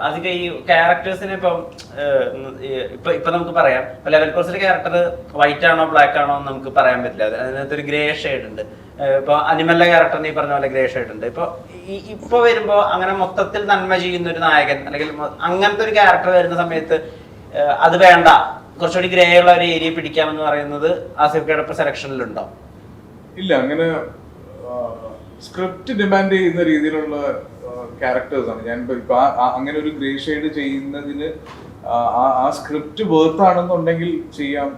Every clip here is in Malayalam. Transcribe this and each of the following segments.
അധികം ഈ ക്യാരക്ടേഴ്സിനെ ഇപ്പൊ നമുക്ക് പറയാം, ലെവൽ ക്രോസിന്റെ ക്യാരക്ടർ വൈറ്റ് ആണോ ബ്ലാക്ക് ആണോ എന്ന് നമുക്ക് പറയാൻ പറ്റില്ല. അതിനകത്തൊരു ഗ്രേ ഷെയ്ഡ് ഉണ്ട്. ഇപ്പൊ അനിമലിന്റെ ക്യാരക്ടറിന് ഈ പറഞ്ഞ പോലെ ഗ്രേ ഷെയ്ഡ് ഉണ്ട്. ഇപ്പൊ വരുമ്പോ അങ്ങനെ മൊത്തത്തിൽ നന്മ ചെയ്യുന്ന ഒരു നായകൻ അല്ലെങ്കിൽ അങ്ങനത്തെ ഒരു ക്യാരക്ടർ വരുന്ന സമയത്ത് അത് വേണ്ട, കുറച്ചുകൂടി ഗ്രേ ഉള്ള ഒരു ഏരിയ പിടിക്കാമെന്ന് പറയുന്നത് ആസിഫ് ഖയുടെ സെലക്ഷനിലുണ്ടോ? ഇല്ല, അങ്ങനെ സ്ക്രിപ്റ്റ് ഡിമാൻഡ് ചെയ്യുന്ന രീതിയിലുള്ള ക്യാരക്ടേഴ്സ് ആണ്. ഞാൻ ഇപ്പൊ അങ്ങനെ ഒരു ഗ്രേ ഷെയ്ഡ് ചെയ്യുന്നതിന് ആ സ്ക്രിപ്റ്റ് വേർത്ത് ആണെന്നുണ്ടെങ്കിൽ ചെയ്യാം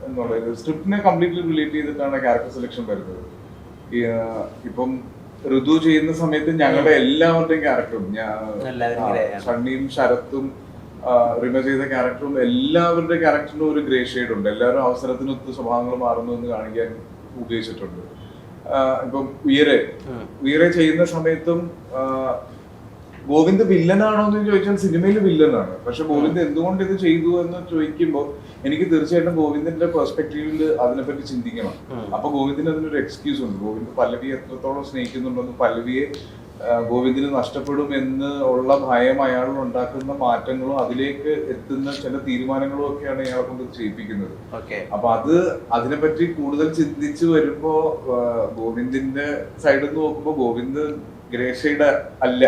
എന്നുള്ളത്. സ്ക്രിപ്റ്റിനെ കംപ്ലീറ്റ്ലി റിലേറ്റ് ചെയ്തിട്ടാണ് ക്യാരക്ടർ സെലക്ഷൻ വരുന്നത്. ഇപ്പം ഋതു ചെയ്യുന്ന സമയത്ത് ഞങ്ങളുടെ എല്ലാവരുടെയും ക്യാരക്ടറും, ഷണ്ണിയും ശരത്തും റിമ ചെയ്ത ക്യാരക്ടറും എല്ലാവരുടെ ക്യാരക്ടറിനും ഒരു ഗ്രേ ഷെയ്ഡ് ഉണ്ട്. എല്ലാവരും അവസരത്തിനൊത്ത് സ്വഭാവങ്ങൾ മാറുന്നു എന്ന് കാണിക്കാൻ ഉദ്ദേശിച്ചിട്ടുണ്ട്. ഇപ്പം വീരെ ചെയ്യുന്ന സമയത്തും ഗോവിന്ദ് വില്ലനാണോ എന്ന് ചോദിച്ചാൽ സിനിമയിൽ വില്ലനാണ്. പക്ഷെ ഗോവിന്ദ് എന്തുകൊണ്ട് ഇത് ചെയ്തു എന്ന് ചോദിക്കുമ്പോൾ എനിക്ക് തീർച്ചയായിട്ടും ഗോവിന്ദിന്റെ പെർസ്പെക്റ്റീവിൽ അതിനെപ്പറ്റി ചിന്തിക്കണം. അപ്പൊ ഗോവിന്ദിന് അതിനൊരു എക്സ്ക്യൂസ് ഉണ്ട്. ഗോവിന്ദ് പല്ലവിയെ എത്രത്തോളം സ്നേഹിക്കുന്നുണ്ടെന്ന്, പല്ലവിയെ ഗോവിന്ദിന് നഷ്ടപ്പെടും എന്ന് ഉള്ള ഭയം അയാളിൽ ഉണ്ടാക്കുന്ന മാറ്റങ്ങളും അതിലേക്ക് എത്തുന്ന ചില തീരുമാനങ്ങളും ഒക്കെയാണ് ഇയാളെ കൊണ്ട് ചെയ്യിപ്പിക്കുന്നത്. അപ്പൊ അതിനെപ്പറ്റി കൂടുതൽ ചിന്തിച്ചു വരുമ്പോ ഗോവിന്ദിന്റെ സൈഡിൽ നിന്ന് നോക്കുമ്പോ ഗോവിന്ദ് ഗ്രേ ഷെയ്ഡ് അല്ല,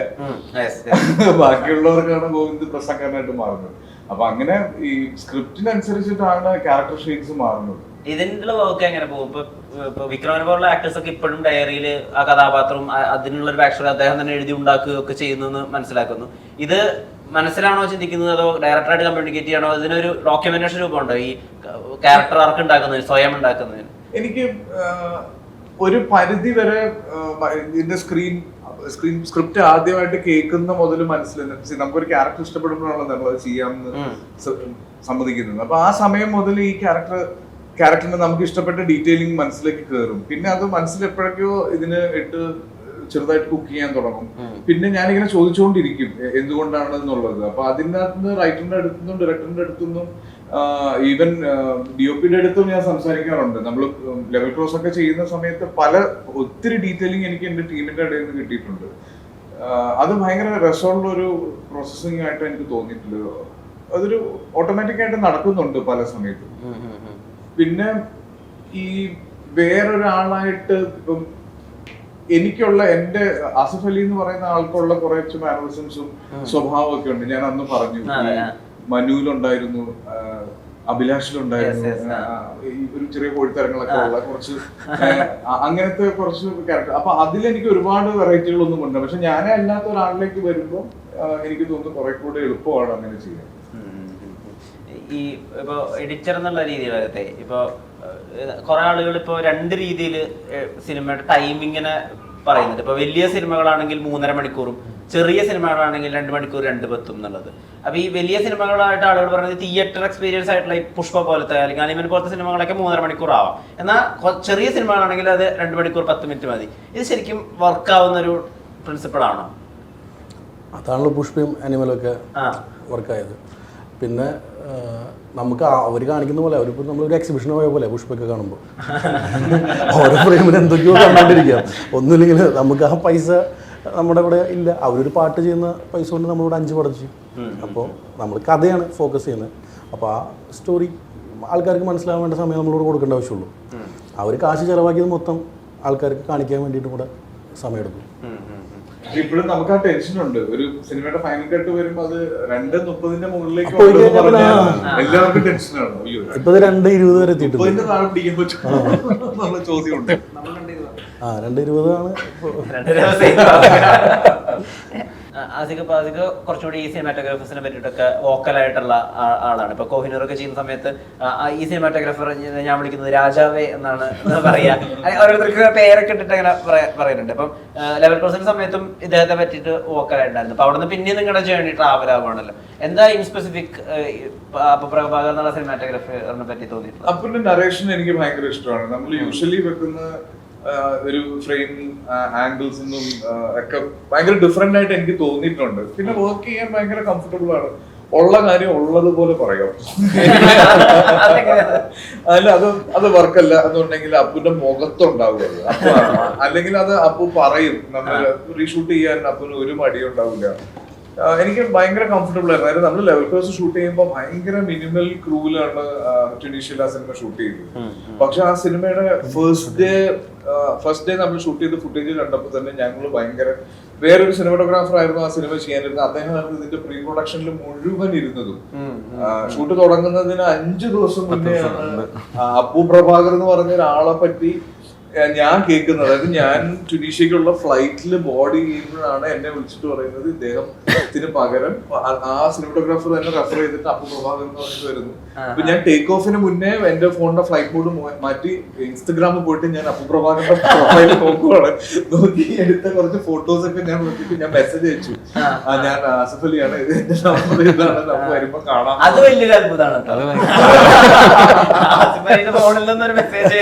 ബാക്കിയുള്ളവർക്കാണ് ഗോവിന്ദ് പ്രസംഗനായിട്ട് മാറുന്നത്. അപ്പൊ അങ്ങനെ ഈ സ്ക്രിപ്റ്റിനനുസരിച്ചിട്ടാണ് ക്യാരക്ടർ ഷെയ്ഡ്സ് മാറുന്നത്. ഇതിനുള്ള വർക്ക് എങ്ങനെ പോകും? ഇപ്പൊ വിക്രമനെ പോലുള്ള ആക്ടേഴ്സ് ഒക്കെ ഇപ്പോഴും ഡയറിയിൽ ആ കഥാപാത്രം അതിനുള്ള ഒരു ബാക്ക് സ്റ്റോറി അദ്ദേഹം തന്നെ എഴുതി ഉണ്ടാക്കുകയൊക്കെ ചെയ്യുന്നു മനസ്സിലാക്കുന്നു. ഇത് മനസ്സിലാണോ ചിന്തിക്കുന്നത്, അതോ ഡയറക്ടറായിട്ട് കമ്മ്യൂണിക്കേറ്റ് ചെയ്യണോ? ഇതിനൊരു ഡോക്യുമെന്റേഷൻ രൂപമുണ്ടോ ഈ ക്യാരക്ടർ ആർക്ക് ഉണ്ടാക്കുന്നതിന്, സ്വയം ഉണ്ടാക്കുന്നതിന്? എനിക്ക് ഒരു പരിധി വരെ ഇതിന്റെ സ്ക്രിപ്റ്റ് ആദ്യമായിട്ട് കേൾക്കുന്ന മുതൽ മനസ്സിലായി നമുക്കൊരു ക്യാരക്ടർ ഇഷ്ടപ്പെടുമ്പോഴാണല്ലോ നമ്മൾ അത് ചെയ്യാമെന്ന് സമ്മതിക്കുന്നത്. അപ്പൊ ആ സമയം മുതൽ ഈ ക്യാരക്ടറിന് നമുക്ക് ഇഷ്ടപ്പെട്ട ഡീറ്റെയിലിംഗ് മനസ്സിലേക്ക് കയറും. പിന്നെ അത് മനസ്സിൽ എപ്പോഴൊക്കെയോ ഇതിന് ഇട്ട് ചെറുതായിട്ട് കുക്ക് ചെയ്യാൻ തുടങ്ങും. പിന്നെ ഞാനിങ്ങനെ ചോദിച്ചുകൊണ്ടിരിക്കും എന്തുകൊണ്ടാണ് എന്നുള്ളത്. അപ്പൊ അതിൻ്റെ അകത്ത് റൈറ്ററിന്റെ അടുത്തുനിന്നും ഡയറക്ടറിന്റെ അടുത്തുനിന്നും ഈവൻ DOPയുടെ അടുത്തും ഞാൻ സംസാരിക്കാറുണ്ട്. നമ്മൾ ലെവൽ ക്രോസ് ഒക്കെ ചെയ്യുന്ന സമയത്ത് ഒത്തിരി ഡീറ്റെയിലിംഗ് എനിക്ക് എന്റെ ടീമിന്റെ ഇടയിൽ നിന്ന് കിട്ടിയിട്ടുണ്ട്. അത് ഭയങ്കര രസമുള്ള ഒരു പ്രോസസ്സിംഗ് ആയിട്ട് എനിക്ക് തോന്നിയിട്ടുണ്ട്. അതൊരു ഓട്ടോമാറ്റിക് ആയിട്ട് നടക്കുന്നുണ്ട് പല സമയത്തും. പിന്നെ ഈ വേറൊരാളായിട്ട് ഇപ്പം എനിക്കുള്ള എന്റെ ആസിഫ് അലി എന്ന് പറയുന്ന ആൾക്കുള്ള കുറച്ച് മാനറിസംസും സ്വഭാവം ഒക്കെ ഉണ്ട്. ഞാൻ അന്ന് പറഞ്ഞു, മനുവിലുണ്ടായിരുന്നു, അഭിലാഷിലുണ്ടായിരുന്നു, ഒരു ചെറിയ കോഴിത്തരങ്ങളൊക്കെ ഉള്ള കുറച്ച് അങ്ങനത്തെ കുറച്ച് ക്യാരക്ടർ. അപ്പൊ അതിലെനിക്ക് ഒരുപാട് വെറൈറ്റികളൊന്നും ഉണ്ട്. പക്ഷെ ഞാനേ അല്ലാത്ത ഒരാളിലേക്ക് വരുമ്പോൾ എനിക്ക് തോന്നുന്നു കുറെ കൂടെ എളുപ്പമാണ് അങ്ങനെ ചെയ്യാൻ. ഈ ഇപ്പൊ എഡിറ്റർ എന്നുള്ള രീതിയിലകത്തെ ഇപ്പൊ കുറെ ആളുകൾ ഇപ്പൊ രണ്ട് രീതിയിൽ സിനിമയുടെ ടൈമിങ്ങിനെ പറയുന്നുണ്ട്. ഇപ്പൊ വലിയ സിനിമകളാണെങ്കിൽ 3.5 മണിക്കൂറും ചെറിയ സിനിമകളാണെങ്കിൽ 2 മണിക്കൂർ 2:10 എന്നുള്ളത്. അപ്പൊ ഈ വലിയ സിനിമകളായിട്ട് ആളുകൾ പറയുന്നത് തിയേറ്റർ എക്സ്പീരിയൻസ് ആയിട്ടുള്ള ഈ പുഷ്പ പോലത്തെ അല്ലെങ്കിൽ അനിമൽ പോലത്തെ സിനിമകളൊക്കെ 3.5 മണിക്കൂർ ആവാം. എന്നാൽ ചെറിയ സിനിമകളാണെങ്കിൽ അത് 2 മണിക്കൂർ 10 മിനിറ്റ് മതി. ഇത് ശരിക്കും വർക്കാവുന്ന ഒരു പ്രിൻസിപ്പിൾ ആണോ? അതാണല്ലോ പുഷ്പയും അനിമലും ഒക്കെ വർക്കായത്. പിന്നെ നമുക്ക് അവർ കാണിക്കുന്ന പോലെ അവരിപ്പോൾ നമ്മളൊരു എക്സിബിഷൻ പോയ പോലെ പുഷ്പൊക്കെ കാണുമ്പോൾ ഓരോ ഫ്രെയിമിൽ എന്തൊക്കെയോ കണ്ടുകൊണ്ടിരിക്കാം. ഒന്നുമില്ലെങ്കിൽ നമുക്ക് ആ പൈസ നമ്മുടെ ഇവിടെ ഇല്ല. അവരൊരു പാട്ട് ചെയ്യുന്ന പൈസ കൊണ്ട് നമ്മളിവിടെ 5 പടം ചെയ്യും. അപ്പോൾ നമ്മൾ കഥയാണ് ഫോക്കസ് ചെയ്യുന്നത്. അപ്പോൾ ആ സ്റ്റോറി ആൾക്കാർക്ക് മനസ്സിലാവാൻ വേണ്ട സമയം നമ്മളിവിടെ കൊടുക്കേണ്ട ആവശ്യമുള്ളൂ. അവർ കാശ് ചിലവാക്കിയത് മൊത്തം ആൾക്കാർക്ക് കാണിക്കാൻ വേണ്ടിയിട്ടും കൂടെ സമയമെടുക്കും. ഇപ്പോഴും നമുക്ക് ആ ടെൻഷൻ ഉണ്ട്. ഒരു സിനിമയുടെ ഫൈനൽ കട്ട് വരുമ്പോ അത് 2:30 മുകളിലേക്ക് എല്ലാവർക്കും ടെൻഷനാണ്. ഇപ്പൊ 2:20 വരെ എത്തിയിട്ടുണ്ട്. താഴെ പിടിക്കാൻ പറ്റും ചോദ്യമുണ്ട്. 2:20 ആണ്. അധികം കുറച്ചുകൂടി ഈ സിനിമാറ്റോഗ്രാഫേഴ്സിനെ പറ്റിയിട്ടൊക്കെ വോക്കലായിട്ടുള്ള ആളാണ്. ഇപ്പൊ കോഹിനൂറൊക്കെ ചെയ്യുന്ന സമയത്ത് ഈ സിനിമാറ്റോഗ്രാഫർ ഞാൻ വിളിക്കുന്നത് രാജാവേ എന്നാണ് പറയാ. ഓരോരുത്തർക്ക് പേരൊക്കെ ഇട്ടിട്ട് അങ്ങനെ പറയുന്നുണ്ട്. അപ്പം ലെവൽ ക്രോസിന്റെ സമയത്തും ഇദ്ദേഹത്തെ പറ്റിയിട്ട് വോക്കലായിട്ടുണ്ടായിരുന്നു. അപ്പൊ അവിടെ നിന്ന് പിന്നെ നിങ്ങളുടെ ജേർണി ട്രാവൽ ആവുകയാണല്ലോ. എന്താ ഇൻ സ്പെസിഫിക് പ്രഭാകർ എന്നുള്ള സിനിമാറ്റോഗ്രാഫറിനെ പറ്റി തോന്നിയിട്ടുള്ളത്? അപ്പന്റെ നറേഷൻ എനിക്ക് ഭയങ്കര ഇഷ്ടമാണ്. നമ്മൾ യൂഷ്വലി വെക്കുന്ന ഒരു ഫ്രെയിം ആംഗിൾസ് ഒന്നും ഒക്കെ ഭയങ്കര ഡിഫറെന്റ് ആയിട്ട് എനിക്ക് തോന്നിയിട്ടുണ്ട്. പിന്നെ വർക്ക് ചെയ്യാൻ ഭയങ്കര കംഫർട്ടബിൾ ആണ്. ഉള്ള കാര്യം ഉള്ളതുപോലെ പറയാം. അല്ല അത് വർക്കല്ല എന്നുണ്ടെങ്കിൽ അപ്പുന്റെ മുഖത്തുണ്ടാവും അത്. അല്ലെങ്കിൽ അത് അപ്പു പറയും. നമ്മൾ റീഷൂട്ട് ചെയ്യാൻ അപ്പുന് ഒരു മടിയും ഉണ്ടാവില്ല. എനിക്ക് ഭയങ്കര കംഫർട്ടബിൾ ആയിരുന്നു. അതായത് നമ്മൾ ലെവൽ ക്രോസ് ഷൂട്ട് ചെയ്യുമ്പോൾ ഭയങ്കര മിനിമൽ ക്രൂവിലാണ് ട്യൂണീഷ്യയിൽ ആ സിനിമ ഷൂട്ട് ചെയ്തത്. പക്ഷെ ആ സിനിമയുടെ ഫസ്റ്റ് ഡേ നമ്മൾ ഷൂട്ട് ചെയ്ത ഫുട്ടേജ് കണ്ടപ്പോൾ തന്നെ ഞങ്ങൾ ഭയങ്കര, വേറൊരു സിനിമാറ്റോഗ്രാഫർ ആയിരുന്നു ആ സിനിമ ചെയ്യാനിരുന്നത്. അദ്ദേഹമാണ് ഇതിന്റെ പ്രീ പ്രൊഡക്ഷനിൽ മുഴുവൻ ഇരുന്നതും. ഷൂട്ട് തുടങ്ങുന്നതിന് 5 ദിവസം മുന്നെയാണ് അപ്പു പ്രഭാകർ എന്ന് പറഞ്ഞ ഒരാളെ പറ്റി ഞാൻ കേൾക്കുന്നത്. അതായത് ഞാൻ ട്യൂണീഷ്യക്കുള്ള ഫ്ലൈറ്റിൽ ബോർഡ് ചെയ്യുമ്പോഴാണ് എന്നെ വിളിച്ചിട്ട് പറയുന്നത് ഇദ്ദേഹത്തിന് പകരം ആ സിനിമാറ്റോഗ്രാഫർ തന്നെ റെഫർ ചെയ്തിട്ട് അപ്പു പ്രഭാകർ എന്ന് പറഞ്ഞിട്ട് വരുന്നു. അപ്പൊ ഞാൻ ടേക്ക് ഓഫിന് മുന്നേ എന്റെ ഫോണിന്റെ ഫ്ലൈറ്റ് മോഡ് മാറ്റി ഇൻസ്റ്റഗ്രാമിൽ പോയിട്ട് ഞാൻ അപ്പു പ്രഭാകറിന്റെ പ്രൊഫൈൽ നോക്കുവാണ്. നോക്കി എടുത്ത കുറച്ച് ഫോട്ടോസ് ഒക്കെ ഞാൻ നോക്കിയിട്ട് ഞാൻ മെസ്സേജ് അയച്ചു, ഞാൻ ആസിഫ് അലിയാണ്, ഇത് എന്റെ നമ്പർ ഇതാണ്, നമുക്ക് വരുമ്പോ കാണാം. അത് വലിയൊരു അത്ഭുതമാണ്. ഫോണിൽ നിന്നൊരു മെസ്സേജ്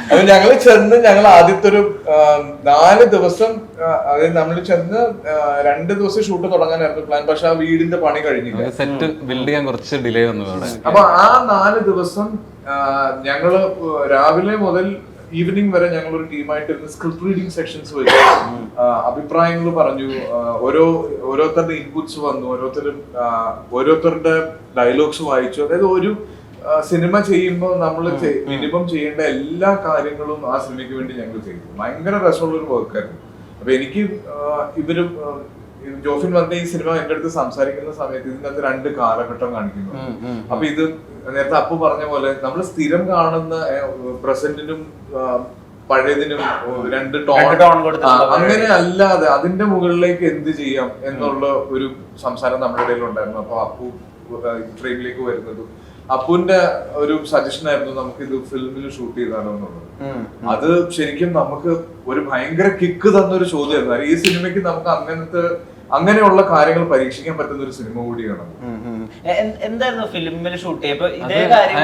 അപ്പൊ ഞങ്ങള് ചെന്ന് ഞങ്ങൾ ആദ്യത്തെ ഒരു 4 ദിവസം, അതായത് നമ്മൾ ചെന്ന് 2 ദിവസം ഷൂട്ട് തുടങ്ങാനായിരുന്നു പ്ലാൻ. പക്ഷെ ആ വീടിന്റെ പണി കഴിഞ്ഞില്ല, സെറ്റ് ബിൽഡ് ചെയ്യാൻ കുറച്ച് ഡിലേ വന്നു. അപ്പൊ ആ 4 ദിവസം ഞങ്ങള് രാവിലെ മുതൽ ഈവനിങ് വരെ ഞങ്ങൾ ഒരു ടീമായിട്ട് സ്ക്രിപ്റ്റ് റീഡിംഗ് സെക്ഷൻസ് വെച്ചു, അഭിപ്രായങ്ങൾ പറഞ്ഞു, ഓരോരുത്തരുടെ ഇൻപുട്സ് വന്നു, ഓരോരുത്തരുടെ ഡയലോഗ്സ് വായിച്ചു. അതായത് ഒരു സിനിമ ചെയ്യുമ്പോൾ നമ്മൾ മിനിമം ചെയ്യേണ്ട എല്ലാ കാര്യങ്ങളും ആ സിനിമയ്ക്ക് വേണ്ടി ഞങ്ങൾ ചെയ്തു. ഭയങ്കര രസമുള്ള ഒരു വർക്കായിരുന്നു. അപ്പൊ എനിക്ക് ജോഫിൻ വന്ന ഈ സിനിമ എന്റെ അടുത്ത് സംസാരിക്കുന്ന സമയത്ത് ഇതിനകത്ത് 2 കാലഘട്ടം കാണിക്കുന്നു. അപ്പൊ ഇത് നേരത്തെ അപ്പു പറഞ്ഞ പോലെ നമ്മൾ സ്ഥിരം കാണുന്ന പ്രസന്റിനും പഴയതിനും 2 ടോൺ അങ്ങനെ അല്ലാതെ അതിന്റെ മുകളിലേക്ക് എന്ത് ചെയ്യാം എന്നുള്ള ഒരു സംസാരം നമ്മുടെ ഇടയിൽ ഉണ്ടായിരുന്നു. അപ്പൊ അപ്പു ഫ്രെയിമിലേക്ക് വരുന്നതും അപ്പുവിന്റെ ഒരു സജഷൻ ആയിരുന്നു നമുക്ക് ഇത് ഫിലിമിൽ ഷൂട്ട് ചെയ്താലോ എന്നുള്ളത്. അത് ശരിക്കും നമുക്ക് ഒരു ഭയങ്കര കിക്ക് തന്നൊരു ചോദ്യമായിരുന്നു. ഈ സിനിമയ്ക്ക് നമുക്ക് അങ്ങനെയുള്ള കാര്യങ്ങൾ പരീക്ഷിക്കാൻ പറ്റുന്ന ഒരു സിനിമ കൂടിയാണ്. എന്തായിരുന്നു ഫിലിമിൽ ഷൂട്ട് ചെയ്യപ്പോ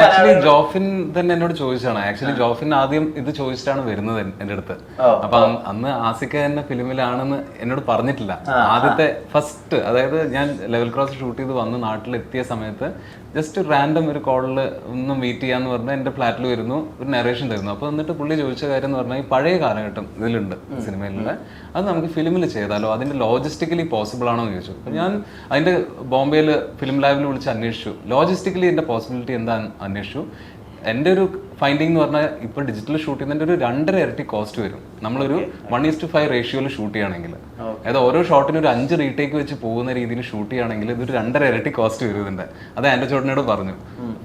ആക്ച്വലി ജോഫിൻ തന്നെ എന്നോട് ചോദിച്ചാണ്. ആക്ച്വലി ജോഫിൻ ആദ്യം ഇത് ചോദിച്ചിട്ടാണ് വരുന്നത് എന്റെ അടുത്ത്. അപ്പൊ അന്ന് ആസിക്ക തന്നെ ഫിലിമിലാണെന്ന് എന്നോട് പറഞ്ഞിട്ടില്ല. ആദ്യത്തെ ഫസ്റ്റ്, അതായത് ഞാൻ ലെവൽ ക്രോസ് ഷൂട്ട് ചെയ്ത് വന്ന് നാട്ടിലെത്തിയ സമയത്ത് ജസ്റ്റ് റാൻഡം ഒരു കോളിൽ ഒന്ന് മീറ്റ് ചെയ്യാന്ന് പറഞ്ഞാൽ എന്റെ ഫ്ലാറ്റിൽ വരുന്നു, ഒരു നറേഷൻ തരുന്നു. അപ്പൊ എന്നിട്ട് പുള്ളി ചോദിച്ച കാര്യം എന്ന് പറഞ്ഞാൽ ഈ പഴയ കാലഘട്ടം ഇതിലുണ്ട് സിനിമയിലുള്ള, അത് നമുക്ക് ഫിലിമിൽ ചെയ്താലോ, അതിന്റെ ലോജിസ്റ്റിക്കലി പോസിബിൾ ആണോ എന്ന് ചോദിച്ചു. അപ്പൊ ഞാൻ അതിന്റെ ബോംബെയിൽ ഫിലിം ലാബിൽ വിളിച്ച് അന്വേഷിച്ചു, ലോജിസ്റ്റിക്കലി ഇതിന്റെ പോസിബിലിറ്റി എന്താ അന്വേഷിച്ചു. എൻ്റെ ഒരു ഫൈൻഡിങ് എന്ന് പറഞ്ഞാൽ ഇപ്പോൾ ഡിജിറ്റൽ ഷൂട്ട് ചെയ്യുന്നതിൻ്റെ ഒരു 2.5 ഇരട്ടി കോസ്റ്റ് വരും നമ്മളൊരു 1:5 റേഷ്യോയിൽ ഷൂട്ട് ചെയ്യുകയാണെങ്കിൽ. അതായത് ഓരോ ഷോട്ടിന് ഒരു 5 റീടേക്ക് വെച്ച് പോകുന്ന രീതിയിൽ ഷൂട്ട് ചെയ്യുകയാണെങ്കിൽ ഇതൊരു 2.5 ഇരട്ടി കോസ്റ്റ് വരും ഇതിൻ്റെ. അത് എൻ്റെ ചോട്ടനോട് പറഞ്ഞു.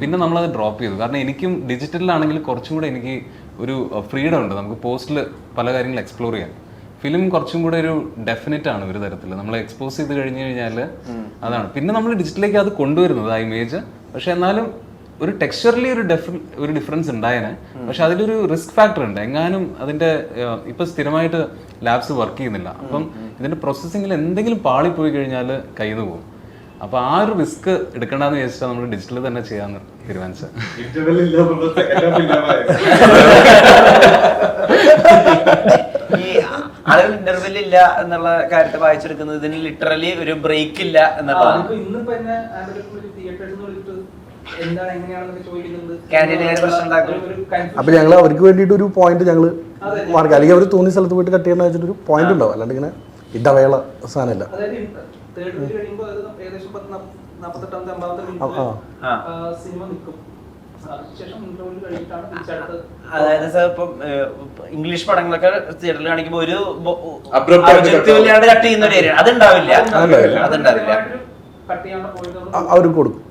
പിന്നെ നമ്മളത് ഡ്രോപ്പ് ചെയ്തു. കാരണം എനിക്കും ഡിജിറ്റലിലാണെങ്കിൽ കുറച്ചും കൂടെ എനിക്ക് ഒരു ഫ്രീഡം ഉണ്ട്, നമുക്ക് പോസ്റ്റിൽ പല കാര്യങ്ങൾ എക്സ്പ്ലോർ ചെയ്യാൻ. ഫിലിം കുറച്ചും കൂടെ ഒരു ഡെഫിനറ്റ് ആണ് ഒരു തരത്തിൽ, നമ്മൾ എക്സ്പോസ് ചെയ്ത് കഴിഞ്ഞു കഴിഞ്ഞാൽ അതാണ്. പിന്നെ നമ്മൾ ഡിജിറ്റലിലേക്ക് അത് കൊണ്ടുവരുന്നത് ആ ഇമേജ്, പക്ഷെ എന്നാലും ഒരു ടെക്സ്ചറിലി ഒരു ഡിഫറൻസ് ഉണ്ടായേനെ. പക്ഷെ അതിലൊരു റിസ്ക് ഫാക്ടർ ഉണ്ട്. എങ്ങാനും അതിന്റെ ഇപ്പൊ സ്ഥിരമായിട്ട് ലാബ്സ് വർക്ക് ചെയ്യുന്നില്ല, അപ്പം ഇതിന്റെ പ്രോസസ്സിങ്ങിൽ എന്തെങ്കിലും പാളിപ്പോയി കഴിഞ്ഞാൽ കയ്യിൽ നിന്ന് പോകും. അപ്പൊ ആ ഒരു റിസ്ക് എടുക്കണ്ടെന്ന് വിചാരിച്ചാൽ നമ്മൾ ഡിജിറ്റലിൽ തന്നെ ചെയ്യാന്ന് തീരുമാനിച്ചത്. ആളുകൾ ഇന്റർവെൽ ഇല്ല എന്നുള്ള കാര്യത്തെ വായിച്ചെടുക്കുന്നത് ഇതിന് ലിറ്ററലി ഒരു ബ്രേക്ക് ഇല്ല എന്നുള്ളതാണ്. അപ്പൊ ഞങ്ങൾ അവർക്ക് വേണ്ടിയിട്ട് ഒരു പോയിന്റ് ഞങ്ങൾ മാർക്ക്, അല്ലെങ്കിൽ അവർ തോന്നിയ സ്ഥലത്ത് പോയിട്ട് കട്ട് ചെയ്യണമെന്ന് വെച്ചിട്ട് ഒരു പോയിന്റ് ഉണ്ടാവും. അല്ലാണ്ട് ഇങ്ങനെ ഇടവേള സാധനമില്ല. അതായത് സാർ ഇപ്പം ഇംഗ്ലീഷ് പടങ്ങളൊക്കെ തിയേറ്ററിൽ കാണിക്കുമ്പോൾ ഒരു കട്ട് ചെയ്യുന്ന ഒരു ഏരിയ അതുണ്ടാവില്ല. അവർ കൊടുക്കും.